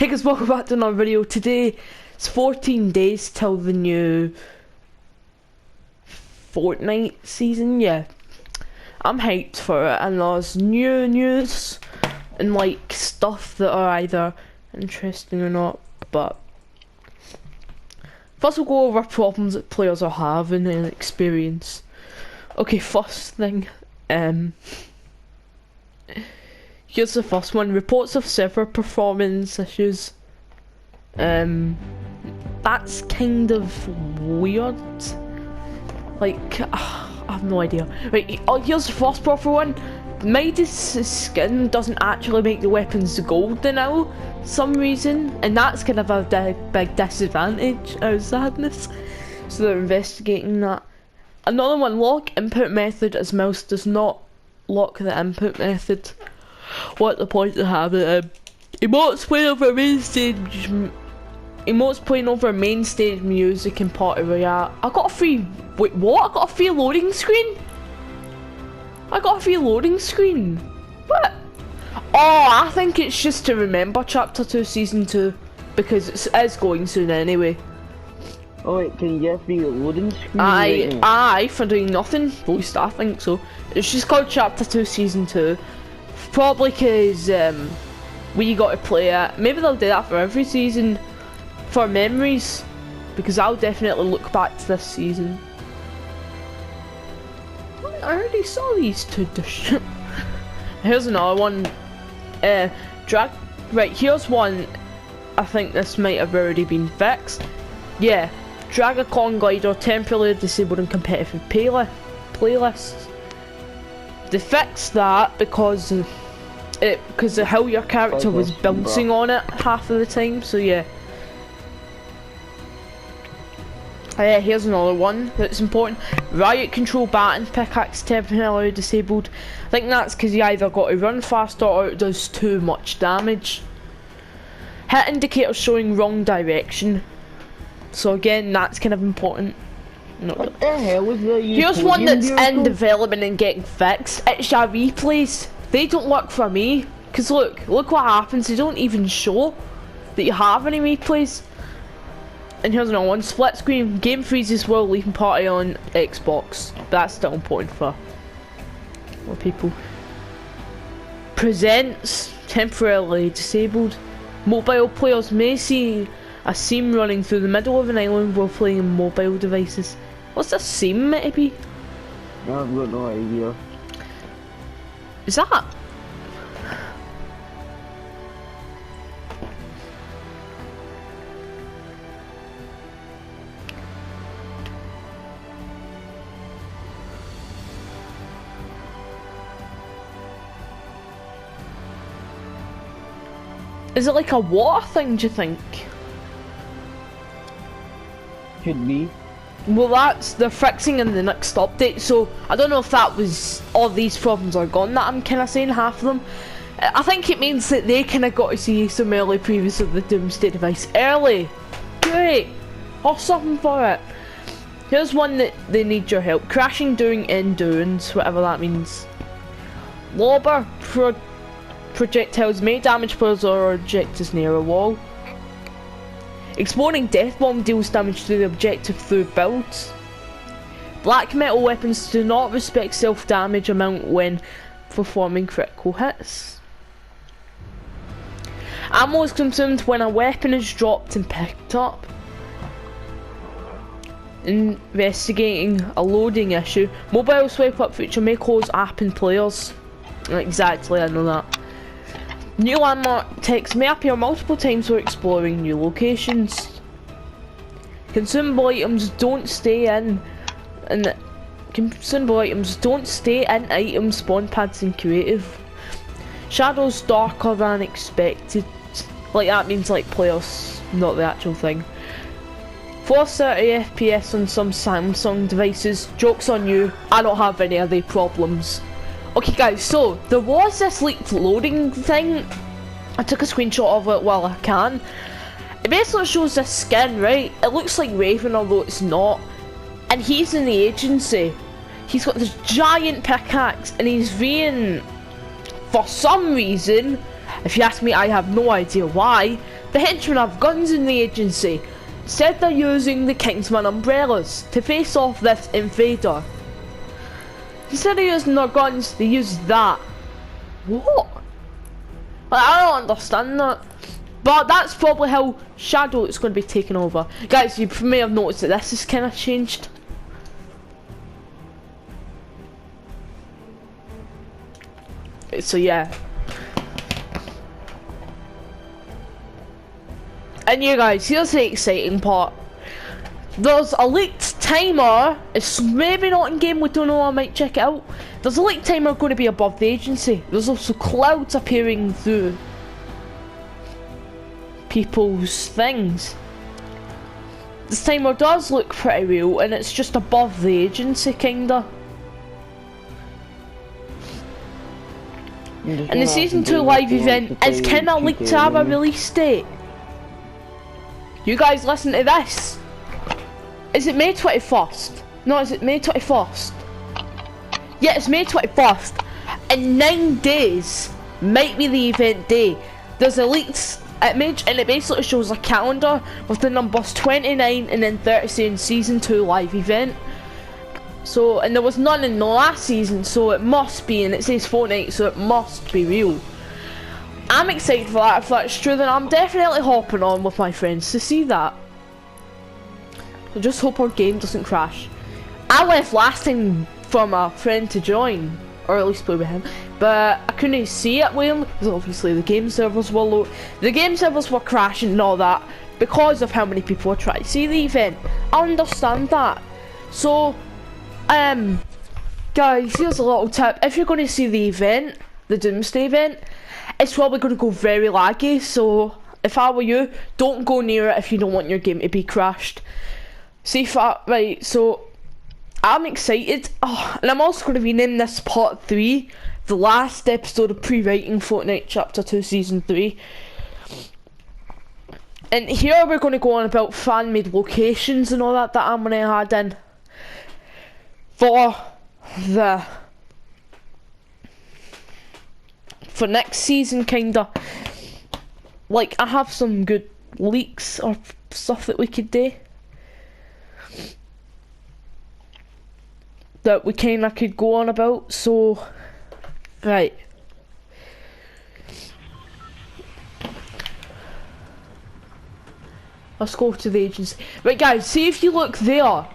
Hey guys, welcome back to another video. Today, it's 14 days till the new Fortnite season, yeah. I'm hyped for it, and there's new news and like stuff that are either interesting or not, but first we'll go over problems that players are having and experience. Okay, first thing, here's the first one. Reports of server performance issues. That's kind of weird. Like, I have no idea. Right, oh, here's the first proper one. Midas' skin doesn't actually make the weapons golden now, for some reason, and that's kind of a big disadvantage out of sadness. So they're investigating that. Another one, lock input method as mouse does not lock the input method. What the point to have it? Emotes playing over main stage. Emotes playing over main stage music and party royale. I got a free. Wait, what? I got a free loading screen. I got a free loading screen. What? Oh, I think it's just to remember Chapter 2 Season 2 because it is going soon anyway. Oh wait, can you get a free loading screen? Aye, for doing nothing. At least I think so. It's just called Chapter 2 Season 2. Probably because we got to play it. Maybe they'll do that for every season for memories, because I'll definitely look back to this season. I already saw these two. Here's another one. Right, here's one. I think this might have already been fixed. Yeah, Dragacon glider temporarily disabled in competitive playlists. They fixed that because of how your character was bouncing on it half of the time. So yeah. Here's another one that's important. Riot control baton pickaxe temporarily disabled. I think that's because you either got to run faster or it does too much damage. Hit indicator showing wrong direction. So again, that's kind of important. No. What the hell was that? Here's one that's in development and getting fixed. It's your replays. They don't work for me. Cause look what happens. They don't even show that you have any replays. And here's another one. Split screen. Game freezes while leaving party on Xbox. That's still important for people. Presents temporarily disabled. Mobile players may see a seam running through the middle of an island while playing on mobile devices. What's this seam meant to be? I've got no idea. Is that? Is it like a water thing, do you think? Could be. Well, they're fixing in the next update, so I don't know if that was all these problems are gone that I'm kind of saying half of them. I think it means that they kind of got to see some early previews of the Doomsday device early. Great, or something for it. Here's one that they need your help. Crashing during endurance, whatever that means. Lobber projectiles may damage players or objectives near a wall. Exploding death bomb deals damage to the objective through builds. Black metal weapons do not respect self-damage amount when performing critical hits. Ammo is consumed when a weapon is dropped and picked up. Investigating a loading issue. Mobile swipe up feature may cause app and players. Exactly, I know that. New landmark text may appear multiple times while exploring new locations. Consumable items don't stay in, and consumable items don't stay in items, spawn pads, and creative. Shadows darker than expected. Like that means like players, not the actual thing. 430 FPS on some Samsung devices. Joke's on you. I don't have any of the problems. Okay guys, so there was this leaked loading thing. I took a screenshot of it while I can. It basically shows this skin, right? It looks like Raven, although it's not. And he's in the agency. He's got this giant pickaxe and he's being, for some reason, if you ask me, I have no idea why, The henchmen have guns in the agency. Said they're using the Kingsman umbrellas to face off this invader. Instead of using their guns, they use that. What? Like, I don't understand that. But that's probably how Shadow is going to be taken over. Guys, you may have noticed that this is kind of changed. So yeah. And yeah guys, here's the exciting part. There's a leaked timer. It's maybe not in game, we don't know, I might check it out. There's a leaked timer going to be above the agency. There's also clouds appearing through people's things. This timer does look pretty real, and it's just above the agency, kinda. And the Season 2 live event is kinda leaked to have a release date. You guys listen to this. Is it May 21st? No, is it May 21st? Yeah, it's May 21st. In 9 days might be the event day. There's a leaked image and it basically shows a calendar with the numbers 29 and then 30 saying Season 2 live event. So, and there was none in the last season, so it must be, and it says Fortnite, so it must be real. I'm excited for that. If that's true, then I'm definitely hopping on with my friends to see that. I just hope our game doesn't crash. I left last time for my friend to join, or at least play with him, but I couldn't see it with him because obviously the game servers were low. The game servers were crashing and all that because of how many people were trying to see the event. I understand that. So, guys, here's a little tip. If you're going to see the event, the Doomsday event, it's probably going to go very laggy. So, if I were you, don't go near it if you don't want your game to be crashed. See if right, so I'm excited. Oh, and I'm also going to be naming this part 3, the last episode of Prewriting Fortnite Chapter 2 Season 3. And here we're going to go on about fan-made locations and all that I'm going to add in for next season, kinda. Like, I have some good leaks or stuff that we could do that we kinda could go on about. So, right, let's go to the agency. Right guys, see if you look there.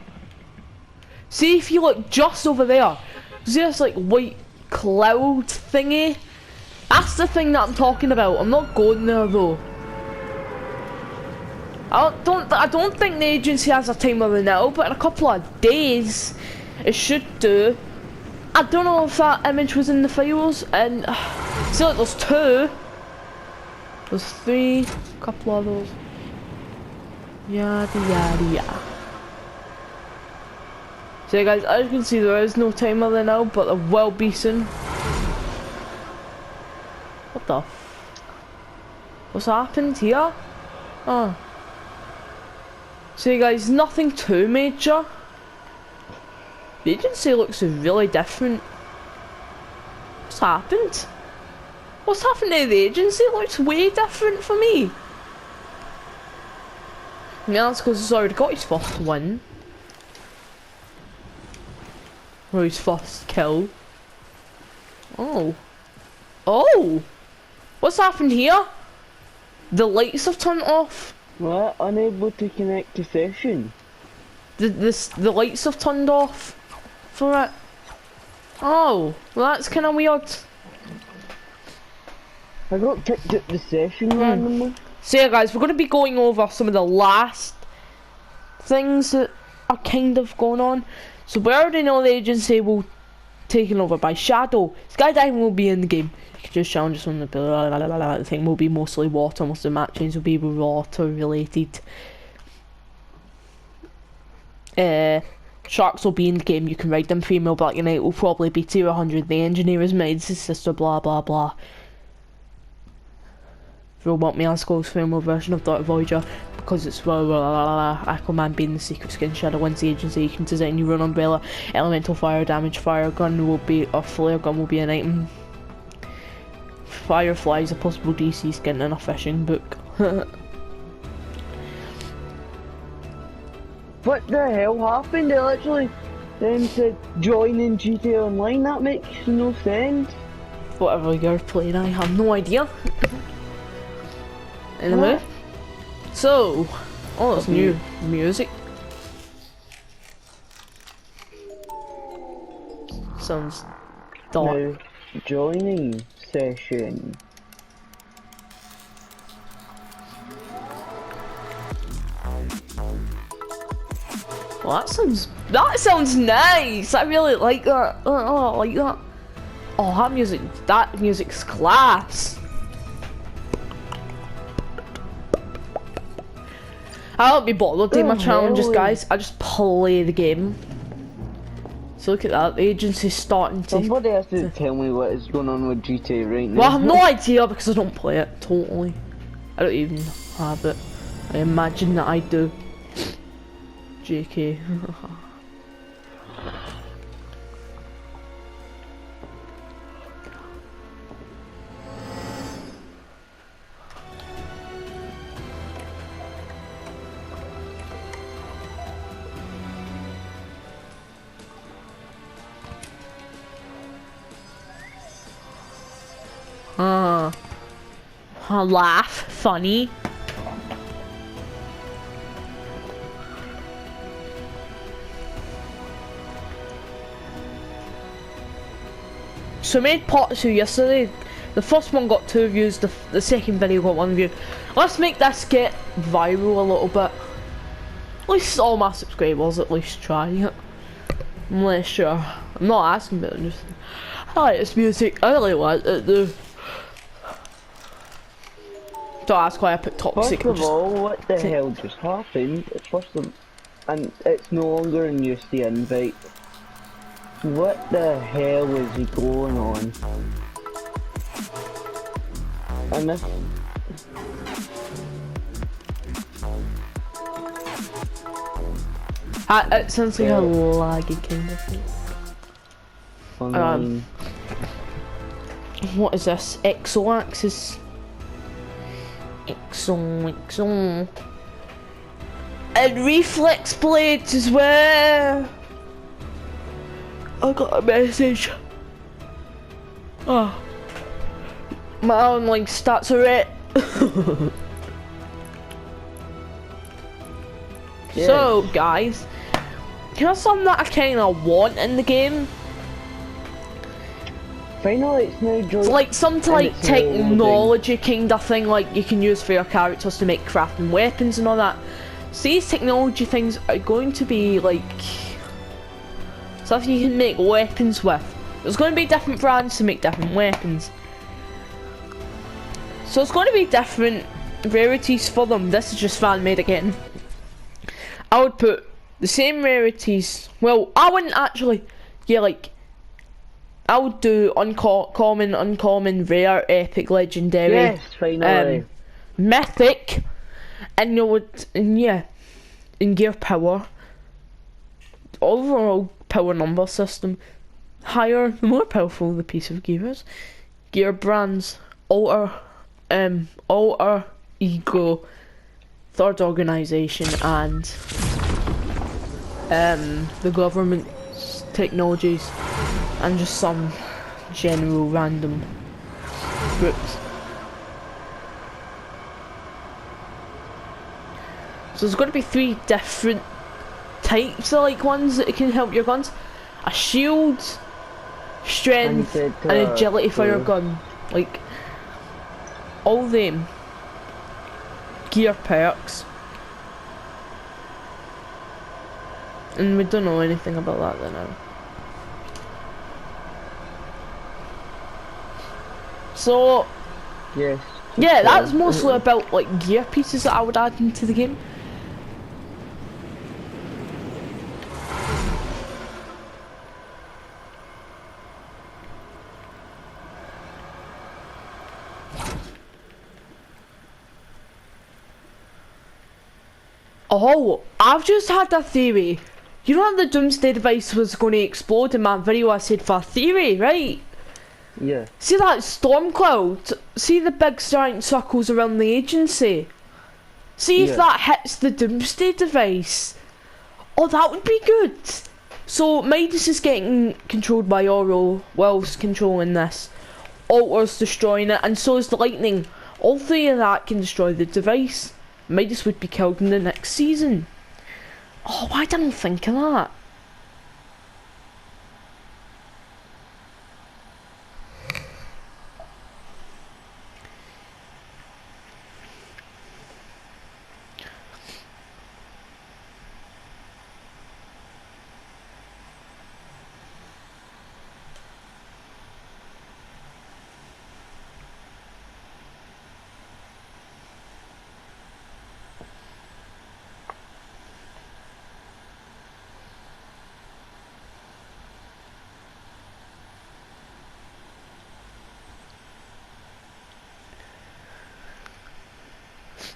See if you look just over there. See this like white cloud thingy? That's the thing that I'm talking about. I'm not going there though. I don't think the agency has a timer now, but in a couple of days it should do. I don't know if that image was in the files, and see, like, there's 2, there's 3, a couple of those. Yada yada yada. So guys, as you can see, there is no timer there now, but there will be soon. What the? What's happened here? Oh. So guys, nothing too major. The agency looks really different. What's happened? What's happened to the agency? It looks way different for me. Yeah, that's because he's already got his first win. Or his first kill. Oh. Oh! What's happened here? The lights have turned off. What? Unable to connect to session. The lights have turned off for it. Oh, well that's kind of weird. I got kicked out the session randomly. So yeah guys, we're going to be going over some of the last things that are kind of going on. So we already know the agency will taken over by Shadow. Skydiving will be in the game. You can just challenge us on the thing will be mostly water. Most of the map changes will be water related. Sharks will be in the game. You can ride them. Female Black Knight will probably be tier 100. The engineer is made his sister. Blah blah blah. Robot Meowskull's female version of Dark Voyager, because it's Aquaman being the secret skin. Shadow wins the agency. You can design your own umbrella. Elemental fire damage. Fire gun will be, or flare gun will be an item. Firefly is a possible DC skin and a fishing book. What the hell happened? They literally then said joining GTA Online. That makes no sense. Whatever you're playing, I have no idea. Anyway, What? so, oh, it's new music. Sounds dark. Now, joining session. Well, that sounds nice. I really like that. Oh, I like that. Oh, that music's class. I don't be bothered doing my challenges, guys. I just play the game. So look at that. The agency's starting to. Somebody has to tell me what is going on with GTA right now. Well, I have no idea because I don't play it totally. I don't even have it. I imagine that I do. JK. Laugh, funny. So I made part 2 yesterday. The first one got 2 views, the second video got 1 view. Let's make this get viral a little bit. At least all my subscribers at least try it. I'm not sure. I'm not asking, but I'm just... I like this music. I really like it though. Don't ask why I put toxic. First of all, what the hell just happened? And it's no longer in use the invite. What the hell is going on? And this... It sounds like a laggy kind of thing. What is this? X-axis. Exo. And reflex blades as well. I got a message. Oh, my online stats are it. Yes. So, guys, here's something that I kind of want in the game. Finally, it's now joined. It's like some like technology kind of thing, like you can use for your characters to make crafting weapons and all that. So these technology things are going to be like stuff you can make weapons with. There's going to be different brands to make different weapons. So it's going to be different rarities for them. This is just fan made again. I would put the same rarities. Well, I wouldn't actually. Yeah, like. I would do uncommon, rare, epic, legendary, yes, finally. Mythic, and you would, in gear power, overall power number system, higher, the more powerful the piece of gear is. Gear brands, alter ego, third organisation, and the government's technologies. And just some general random groups. So there's going to be 3 different types of like ones that can help your guns. A shield, strength, and agility for your gun. Like all them gear perks. And we don't know anything about that then now. So, yes. Yeah, that's mostly about like gear pieces that I would add into the game. Oh, I've just had a theory. You know the Doomsday device was going to explode in my video I said for a theory, right? Yeah. See that storm cloud? See the big giant circles around the agency? See if that hits the Doomsday device. Oh, that would be good. So Midas is getting controlled by Oro whilst controlling this. Alter's destroying it, and so is the lightning. All three of that can destroy the device. Midas would be killed in the next season. Oh, why didn't I think of that?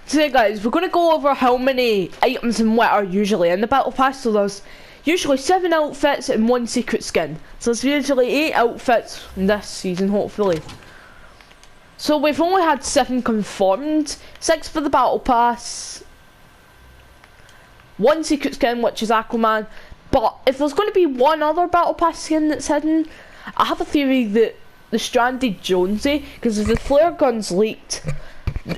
So guys, we're going to go over how many items and what are usually in the battle pass. So there's usually 7 outfits and 1 secret skin. So there's usually 8 outfits in this season, hopefully. So we've only had 7 confirmed, 6 for the battle pass, 1 secret skin, which is Aquaman. But if there's going to be one other battle pass skin that's hidden, I have a theory that the Stranded Jonesy, because if the flare gun's leaked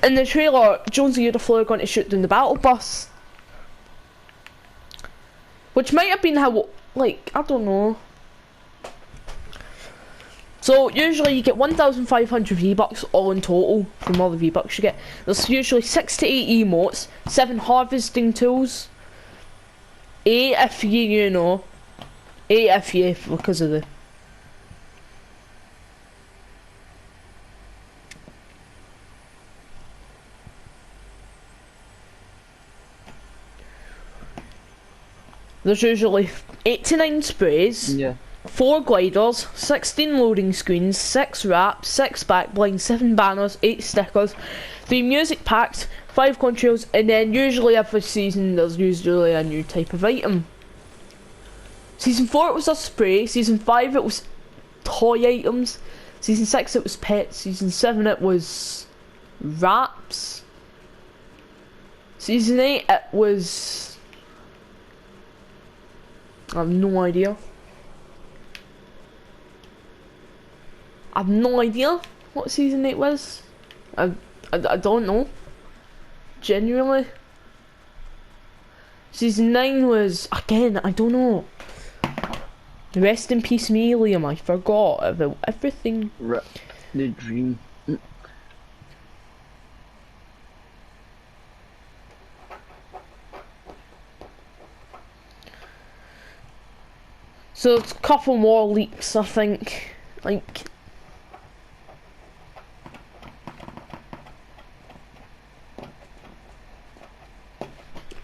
in the trailer, Jonesy had a flare gun to shoot down the battle bus, which might have been how, like, I don't know. So usually you get 1,500 V-Bucks all in total from all the V-Bucks you get. There's usually 6 to 8 emotes, 7 harvesting tools, 8 if you know, 8 if you, because of the there's usually 8 to 9 sprays, 4 gliders, 16 loading screens, 6 wraps, 6 back blinds, 7 banners, 8 stickers, 3 music packs, 5 contrails, and then usually every season there's usually a new type of item. Season 4 it was a spray, Season 5 it was toy items, Season 6 it was pets, Season 7 it was wraps, Season 8 it was... I have no idea. I have no idea what Season 8 was. I don't know. Genuinely. Season 9 was, again, I don't know. Rest in peace me, Liam, I forgot about everything. The dream. So it's a couple more leaks, I think. Like,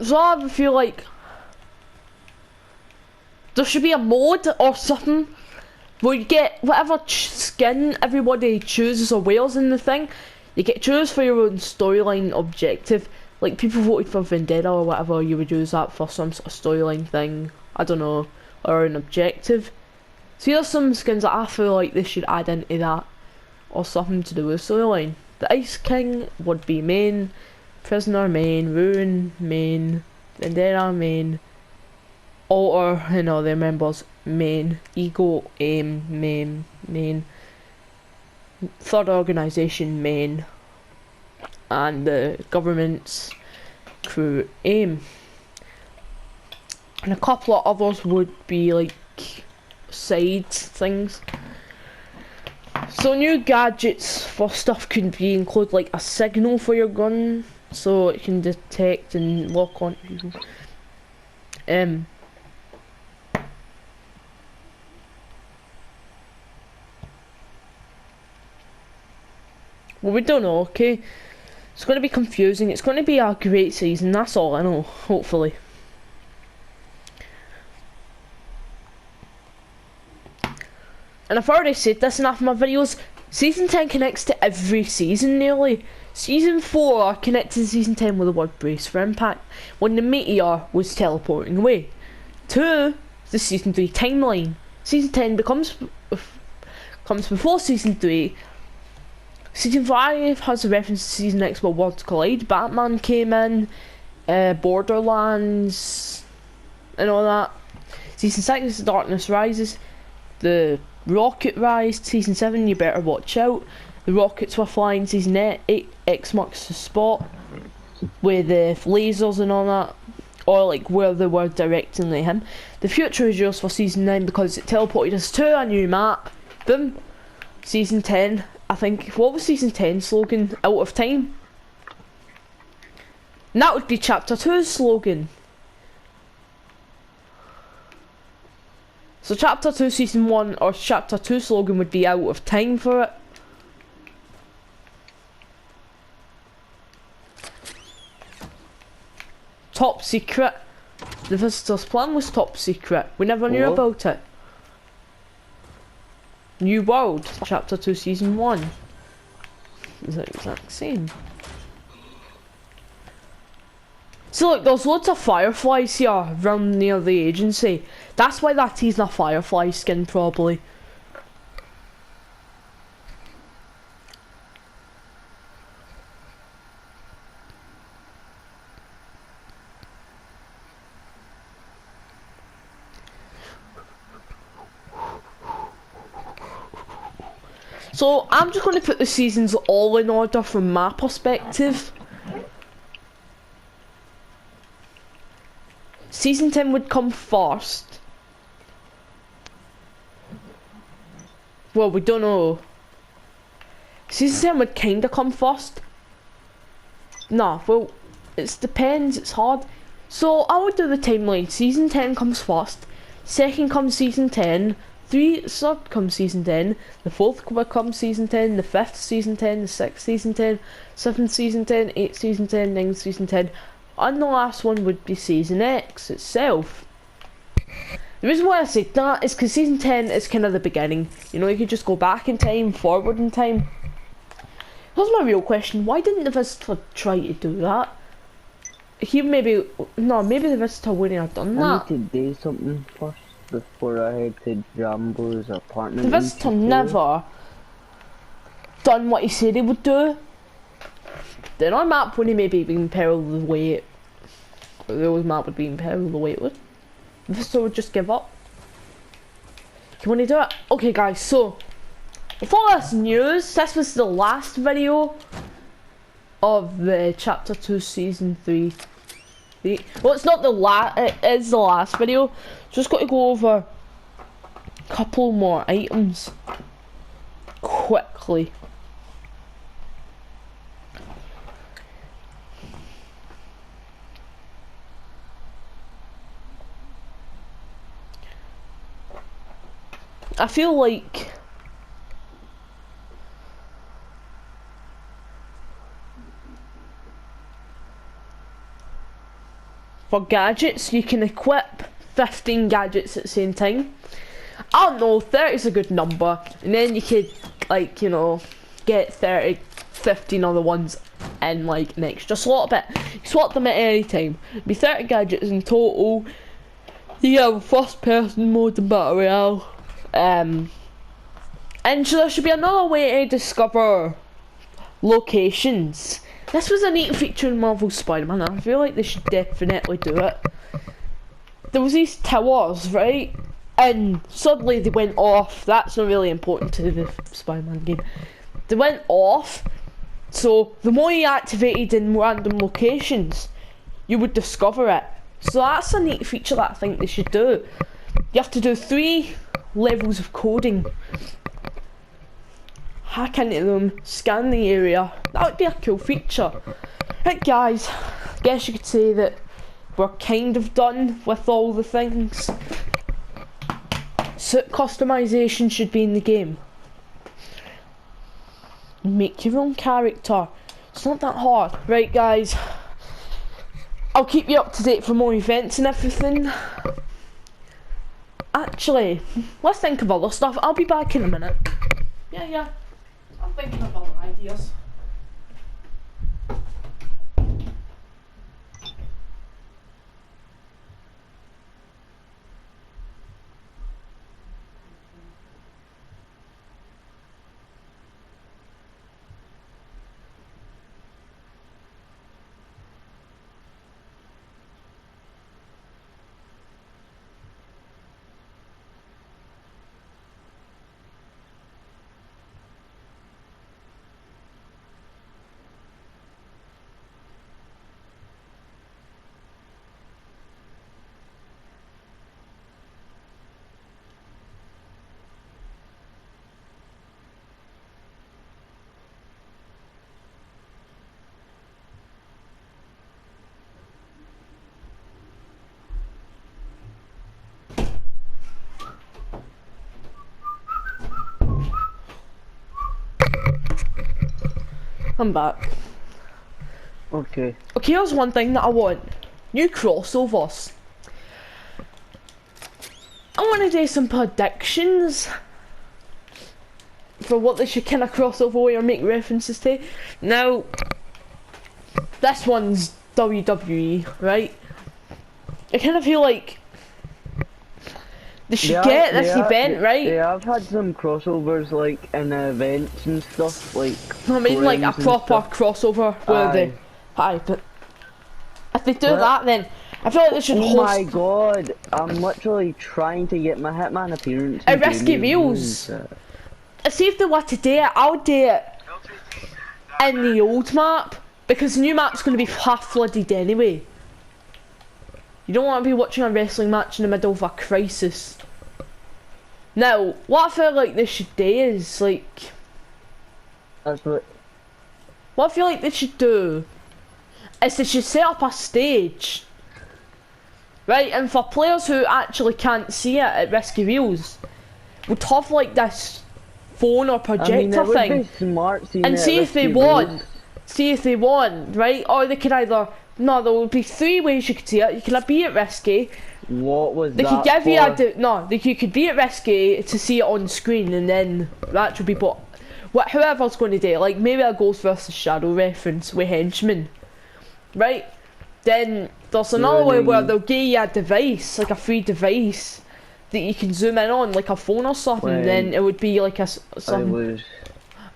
so I feel like there should be a mode or something where you get whatever skin everybody chooses or wears in the thing. You get to choose for your own storyline objective. Like people voted for Vendetta or whatever, you would use that for some sort of storyline thing. I don't know. Or an objective. So here's some skins that I feel like they should add into that, or something to do with storyline. The Ice King would be main, Prisoner main, Ruin main, Vendetta main, Alter and all their members main, Ego aim main, Third Organisation main, and the government's crew aim. And a couple of others would be like side things. So new gadgets for stuff could be include like a signal for your gun, so it can detect and lock on people. Well, we don't know, okay? It's going to be confusing. It's going to be a great season, that's all I know, hopefully. And I've already said this in half of my videos, Season 10 connects to every season nearly. Season 4 connected to Season 10 with the word brace for impact, when the meteor was teleporting away. 2, the Season 3 timeline. Season 10 comes before Season 3. Season 5 has a reference to Season X where worlds collide. Batman came in, Borderlands, and all that. Season 6 is Darkness Rises. The Rocket Rise. Season 7, You Better Watch Out. The rockets were flying. Season 8, X marks the spot, with the lasers and all that, or like where they were directing him. The future is yours for season 9 because it teleported us to a new map. Boom. Season 10, I think, what was season 10 slogan? Out of time. And that would be chapter 2's slogan. So chapter 2 season 1 or chapter 2 slogan would be out of time for it. Top secret. The visitor's plan was top secret. We never knew about it. New World, chapter 2 season 1. Is the exact same. So look, there's loads of fireflies here around near the agency. That's why that is a firefly skin probably. So I'm just going to put the seasons all in order from my perspective. Season 10 would come first. Well, we don't know. Season 10 would kinda come first. Nah, well, it depends, it's hard. So I would do the timeline. Season 10 comes first. Second comes season 10. Third comes season 10, the fourth comes season 10, the fifth season 10, the sixth season 10, seventh season 10, eighth season 10, ninth season 10, and the last one would be season X itself. The reason why I say that is because season 10 is kind of the beginning. You know, you could just go back in time, forward in time. Here's my real question, why didn't the visitor try to do that? Maybe the visitor wouldn't have done that. I need to do something first before I head to Rambo's apartment. The visitor never done what he said he would do. Then our map wouldn't maybe be in peril the way it... The old map would be in peril the way it would. The visitor would just give up. You want to do it? Okay guys, so with all this news, this was the last video of the chapter 2 season 3. Well, it's not the last, it is the last video. Just got to go over a couple more items quickly. I feel like for gadgets, you can equip 15 gadgets at the same time. I don't know, 30 is a good number. And then you could, like, you know, get 15 other ones in, like, an extra slot bit. You swap them at any time. It'd be 30 gadgets in total. You have first person mode and battle royale. And so there should be another way to discover locations. This was a neat feature in Marvel Spider-Man, and I feel like they should definitely do it. There was these towers, right? And suddenly they went off. That's not really important to the Spider-Man game. They went off, so the more you activated in random locations, you would discover it. So that's a neat feature that I think they should do. You have to do 3 levels of coding. Hack into them, scan the area. That would be a cool feature. Right guys, I guess you could say that we're kind of done with all the things. Suit customization should be in the game. Make your own character. It's not that hard. Right guys, I'll keep you up to date for more events and everything. Actually, let's think of other stuff. I'll be back in a minute. Yeah. I'm thinking of other ideas. I'm back. Okay. Okay, here's one thing that I want. New crossovers. I want to do some predictions for what they should kind of cross over or make references to. Now, this one's WWE, right? I kind of feel like they should get this event, right? Yeah, I've had some crossovers like in events and stuff, like. I mean, like a proper crossover where they. Aye, but if they do that, then I feel like they should host. Oh my god! I'm literally trying to get my Hitman appearance. At Risky Wheels. See if they were to do it, I'll do it in the old map because the new map's going to be half flooded anyway. You don't want to be watching a wrestling match in the middle of a crisis. Now, what I feel like they should do is like. That's what. What I feel like they should do is they should set up a stage. Right, and for players who actually can't see it at Risky Wheels, would have like this phone or projector thing, and see if they won. See if they won, right? Or they could either there would be 3 ways you could see it. You could be at Risky. What was they that could give for? you could be at Risky to see it on screen, and then that would be whoever's going to do it. Like maybe a Ghost versus Shadow reference with henchmen, right? Then there's another way where they'll give you a device, like a free device that you can zoom in on, like a phone or something. Then it would be like something.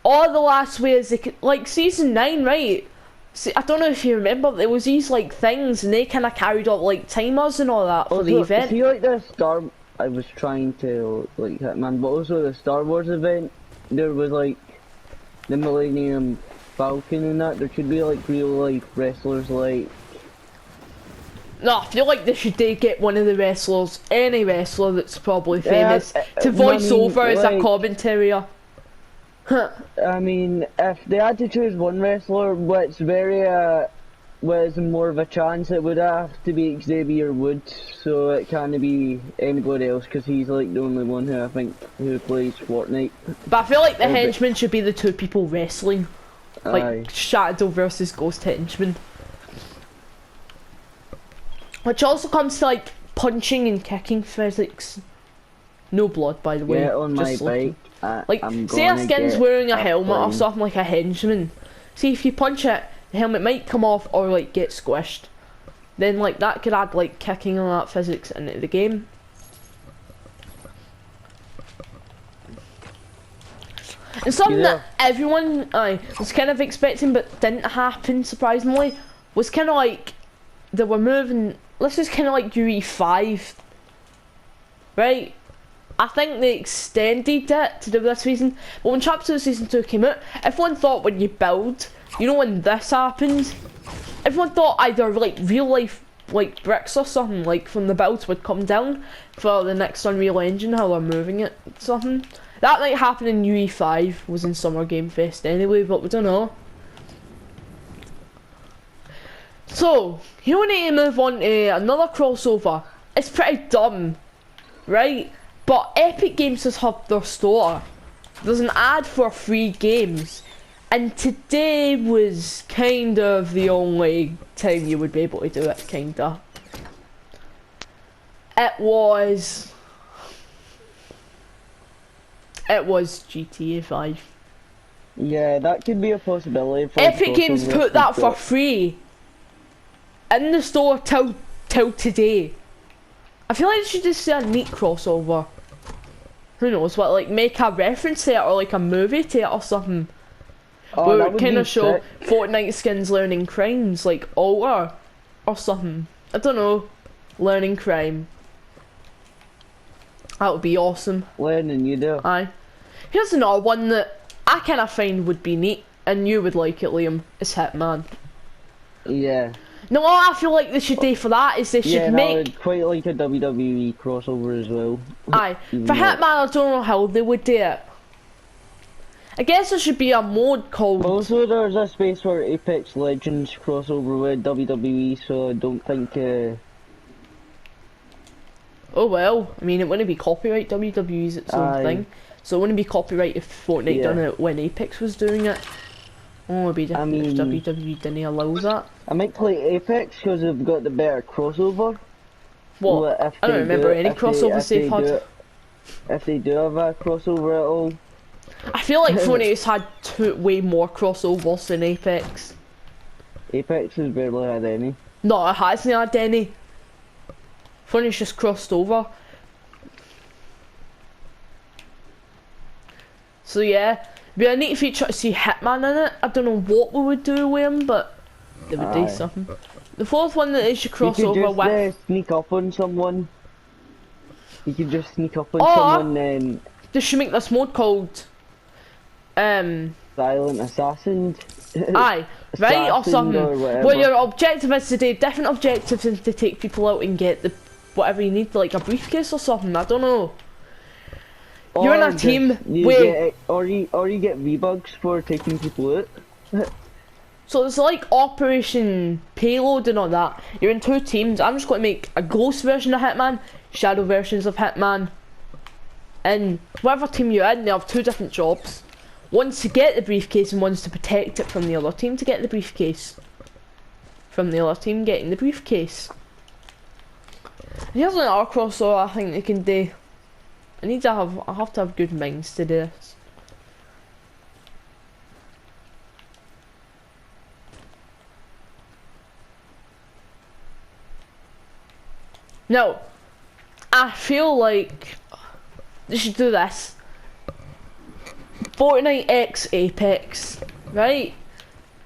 Or the last way is they could, like season 9, right? See, I don't know if you remember, there was these like things, and they kind of carried out like timers and all that for the event. See, like the Star, I was trying to like Hitman, but also the Star Wars event. There was like the Millennium Falcon and that. There could be like real life wrestlers like. No, I feel like they should get one of the wrestlers, any wrestler that's probably famous, to voice over as a commentator. I mean, if they had to choose one wrestler, what's more of a chance, it would have to be Xavier Woods, so it can't be anybody else, because he's like the only one who I think who plays Fortnite. But I feel like the henchmen should be the 2 people wrestling, like Shadow versus Ghost henchman. Which also comes to like punching and kicking physics. No blood, by the way. Get on my looking. bike. Like, say a skin's wearing a helmet or something like a henchman. See, if you punch it, the helmet might come off or like get squished. Then like that could add like kicking and that physics into the game. And something that everyone was kind of expecting but didn't happen surprisingly was kind of like they were moving. This is kind of like UE5, right? I think they extended it to do this reason. But when Chapter 2 Season 2 came out, everyone thought when you build, you know when this happens, everyone thought either like real life like bricks or something like from the builds would come down for the next Unreal Engine, how they're moving it, something. That might happen in UE5, was in Summer Game Fest anyway, but we don't know. So, you want to move on to another crossover. It's pretty dumb, right? But Epic Games has had their store. There's an ad for free games. And today was kind of the only time you would be able to do it, kinda. It was GTA 5. Yeah, that could be a possibility. For Epic Games put that for free in the store till today. I feel like they should just say a neat crossover. Who knows what, like make a reference to it or like a movie to it or something. Where it kind of show Fortnite skins learning crimes, like Alter or something. I don't know. Learning crime. That would be awesome. Learning, you do. Aye. Here's another one that I kind of find would be neat, and you would like it, Liam. It's Hitman. Yeah. No, what I feel like they should do for that is they should make. Yeah, would quite like a WWE crossover as well. Aye. For Hitman, I don't know how they would do it. I guess there should be a mode called. Also, there's a space for Apex Legends crossover with WWE, so I don't think. Oh well, I mean it wouldn't be copyright. WWE's its own thing, so it wouldn't be copyright if Fortnite done it when Apex was doing it. Only be I different if mean, WWE didn't allow that. I might play Apex because they've got the better crossover. What? If I don't they do remember it, any crossovers they've had. if they do have a crossover at all. I feel like Fortnite's had way more crossovers than Apex. Apex has barely had any. No, it hasn't had any. Fortnite's just crossed over. So yeah, we need to feature to see Hitman in it. I don't know what we would do with him, but they would do something. The fourth one that they should cross you could over just, with. sneak up on someone. You could just sneak up on someone and They should make this mode called Silent Assassin. aye, right, or something. Or Where your objective is to do different objectives and to take people out and get the whatever you need, like a briefcase or something. I don't know. You're in a team where or you get V-Bucks for taking people out. so it's like Operation Payload and all that. You're in two teams. I'm just going to make a ghost version of Hitman, shadow versions of Hitman, and whatever team you're in, they have two different jobs. One's to get the briefcase and one's to protect it from the other team to get the briefcase. From the other team getting the briefcase. And here's another crossover I think they can do. I have to have good minds to do this. Now, I feel like they should do this. Fortnite X Apex, right?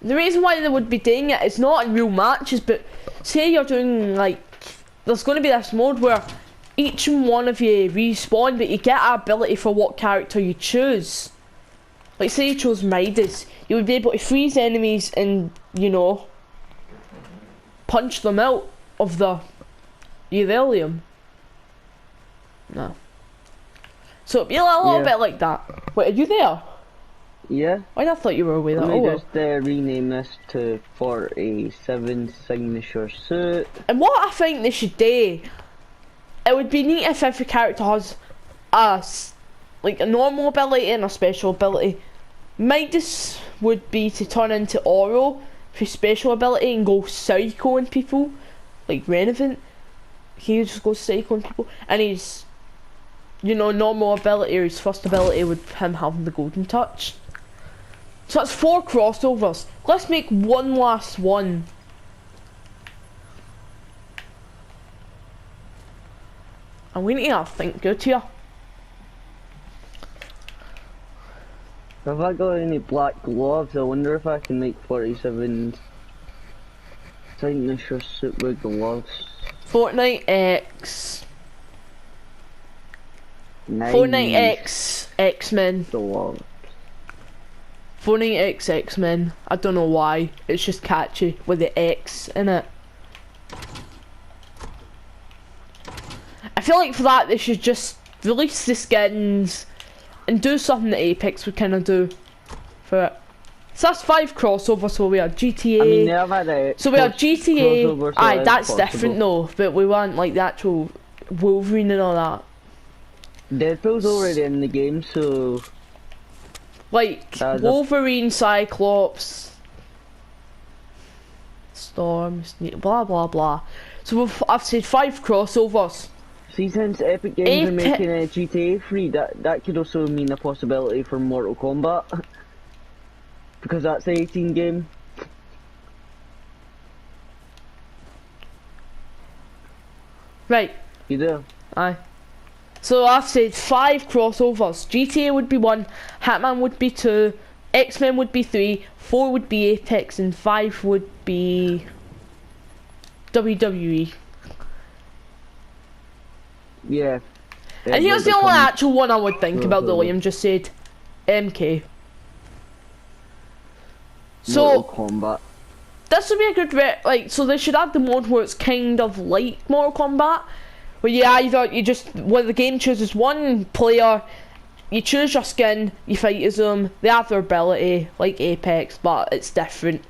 The reason why they would be doing it is not in real matches, but say you're doing like, there's going to be this mode where each one of you respawn, but you get an ability for what character you choose. Like say you chose Midas, you would be able to freeze enemies and, you know, punch them out of the uranium. No. So it'd be a little bit like that. Wait, are you there? Yeah. I thought you were away. Let me just rename this to 47 Signature Suit. And what I think they should do, it would be neat if every character has like a normal ability and a special ability. Midas would be to turn into Oro for special ability and go psycho on people, like Renovant. He just goes psycho on people, and he's, you know, normal ability or his first ability would him having the golden touch. So that's 4 crossovers. Let's make one last one. And we need to think good here. Have I got any black gloves? I wonder if I can make 47 Signature Suit with gloves. Fortnite X. Nice. Fortnite X X-Men. Gloves. Fortnite X X-Men. I don't know why. It's just catchy with the X in it. I feel like for that they should just release the skins and do something that Apex would kind of do for it. So that's 5 crossovers. So we have GTA. I mean, they have had a so we have GTA. crossover, so Aye, that's possible. different though. But we want like the actual Wolverine and all that. Deadpool's already in the game, so like Wolverine, Cyclops, Storm, blah blah blah. So I've said 5 crossovers. see, since Epic Games are making a GTA free, that could also mean a possibility for Mortal Kombat. Because that's the 18 game. Right. You do? Aye. So I've said 5 crossovers. GTA would be 1, Hitman would be 2, X-Men would be 3, 4 would be Apex, and 5 would be WWE. Yeah. And here's the only actual one I would think about that Liam just said. MK. So Mortal Kombat. this would be a good so they should add the mode where it's kind of like Mortal Kombat, where where the game chooses one player, you choose your skin, you fight as them, they have their ability like Apex, but it's different.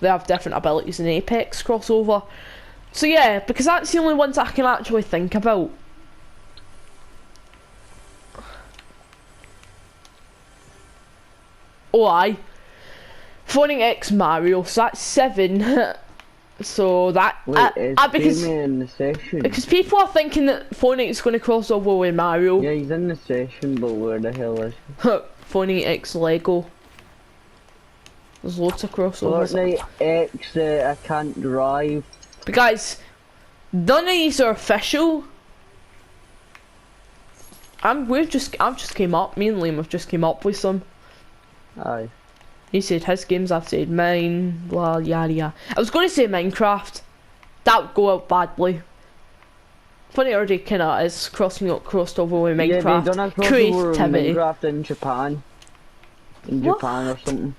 They have different abilities in Apex crossover. So yeah, because that's the only ones I can actually think about. Oh aye. Fortnite X Mario, so that's 7. So that Wait, because in the session? Because people are thinking that Fortnite's going to cross over with Mario. Yeah, he's in the session, but where the hell is he? Fortnite X Lego. There's loads of crossovers. Fortnite X, I can't drive. But guys, none of these are official. I've just came up. Me and Liam have just came up with some. Aye. He said his games, I've said mine, blah, yada yada. I was going to say Minecraft. That would go out badly. Funny already kinda is crossed over with Minecraft. Yeah, they've done a crossover with Creativity. Minecraft in Japan. In What? Japan or something.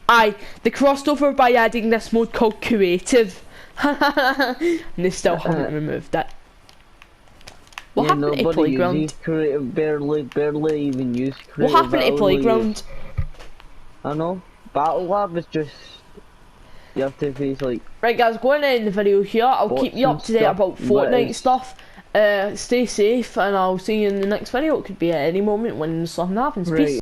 Aye, they crossed over by adding this mode called Creative. And they still haven't removed it. What Yeah, happened to nobody Playground? uses Creative, barely even use Creative. What happened to Playground? I know. Battle Lab is just... You have to face like... Right guys, going to end the video here. I'll keep you up to date about Fortnite stuff. Stay safe and I'll see you in the next video. It could be at any moment when something happens. Peace.